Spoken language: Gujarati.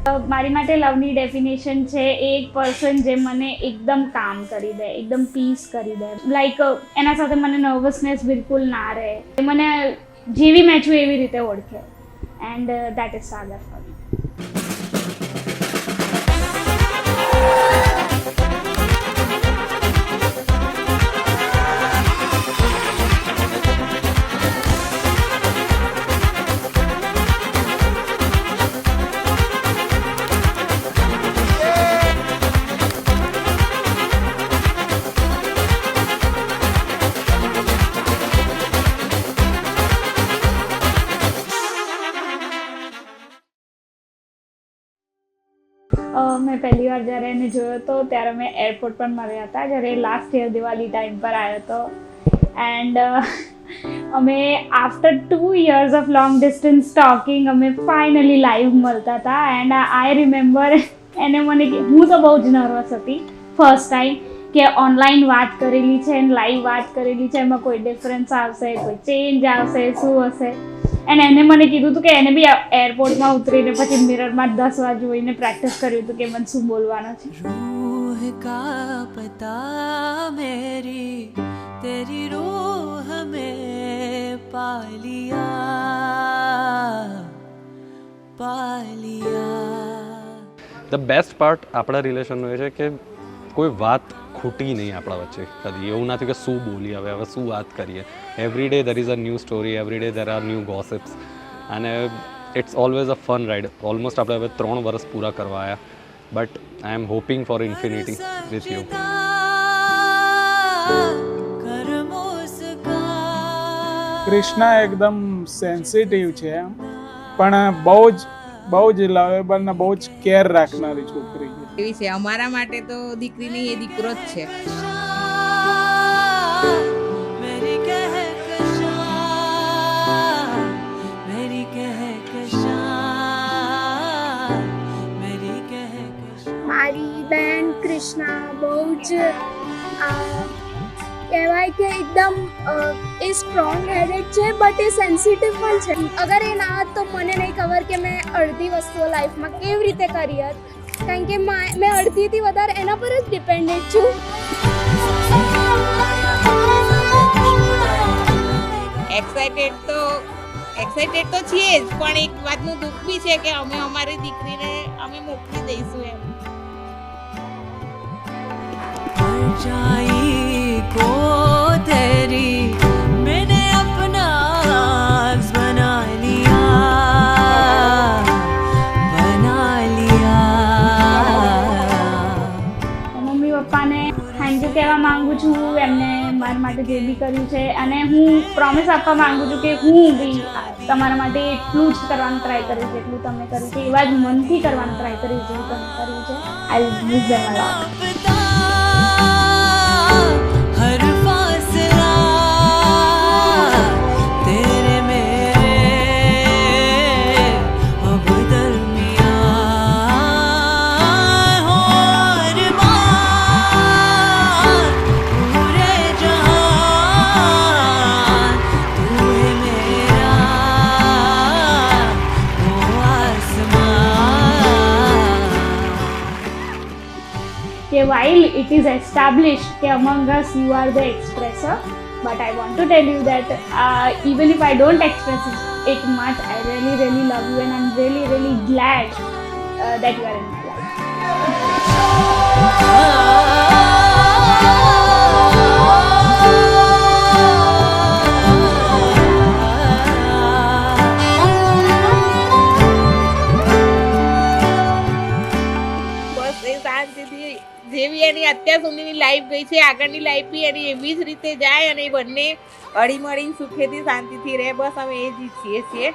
મારી માટે લવની ડેફિનેશન છે એક પર્સન જે મને એકદમ કામ કરી દે, એકદમ પીસ કરી દે, લાઈક એના સાથે મને નર્વસનેસ બિલકુલ ના રહે, મને જેવી મેં છું એવી રીતે ઓળખે, and that is Sagar for me. મેં પહેલી વાર જ્યારે એને જોયો હતો ત્યારે અમે એરપોર્ટ પર મળ્યા હતા, જ્યારે લાસ્ટ યર દિવાળી ટાઈમ પર આવ્યો હતો, એન્ડ અમે after 2 years of long distance talking અમે ફાઇનલી લાઈવ મળતા હતા. એન્ડ આઈ રિમેમ્બર એને મને હું તો બહુ જ નર્વસ હતી ફર્સ્ટ ટાઈમ કે ઓનલાઈન વાત કરેલી છે અને લાઈવ વાત કરેલી છે, એમાં કોઈ ડિફરન્સ આવશે, કોઈ ચેન્જ આવશે, શું હશે. અને એને મને કીધું હતું કે એને બી એરપોર્ટમાં ઉતરીને પછી મિરરમાં 10 વાર જોઈને પ્રેક્ટિસ કર્યું હતું કે મને શું બોલવાનું છે. रूह का पता मेरी तेरी रूह में पा लिया. ધ બેસ્ટ પાર્ટ આપણા રિલેશનનો એ છે કે કોઈ વાત ખૂટી નહીં આપણા વચ્ચે કદી. એવું નથી કે શું બોલીએ હવે શું વાત કરીએ. Every day there is a new story, every day there are new gossips, અને it's always a fun ride. Almost આપણે હવે 3 વર્ષ પૂરા કરવા આવ્યા, but I am hoping for infinity with you. Krishna એકદમ સેન્સિટિવ છે, પણ બહુ જ લવેબલ ને બહુ જ કેર રાખનારી છોકરી છે. એવી છે અમારા માટે તો દીકરી નહીં, એ દીકરો જ છે. મારી બેન કૃષ્ણા બહુ જ કહેવાય કે એકદમ એ સ્ટ્રોંગ હેડેડ છે, બટ એ સેન્સિટિવ પણ છે. અગર એ ના હોત તો મને નહીં ખબર કે મેં અડધી વસ્તુઓ લાઈફમાં કેવી રીતે કરી હોત, કારણ કે મેં અડધીથી વધારે એના પર જ ડિપેન્ડેન્ટ છું. એક્સાઇટેડ તો છીએ જ, પણ એક વાતનું દુઃખ બી છે કે અમે અમારી દીકરીને અમે મોકલી દઈશું એમ. को तेरी मैंने अपना बना लिया. મમ્મી પપ્પાને થેન્ક યુ કહેવા માંગુ છું, એમને મારા માટે જે બી કર્યું છે, અને હું પ્રોમિસ આપવા માંગુ છું કે હું બી તમારા માટે એટલું જ કરવાનું ટ્રાય કરીશ જેટલું તમે કર્યું છે, એવા જ મનથી કરવાનું ટ્રાય કરીશ જેવું તમે કર્યું છે. આઈ વિલ મિસ ધેમ અ લોટ. हर फासला तेरे मेरे अब दरमियां हो अरमान पूरे जहान तू है मेरा वो आसमान. કે while it is established કે among us you are the expressor, but I want to tell you that even if I don't express it much, I really love you and I'm really glad that you are in my life. બસ એ શાંતિથી જેવી એની અત્યાર સુધીની લાઈફ ગઈ છે, આગળની લાઈફ બી એની એવી જ રીતે જાય અને એ બંને હળીમળીને સુખેથી શાંતિથી રહે. બસ અમે એ જ ઈચ્છીએ છીએ.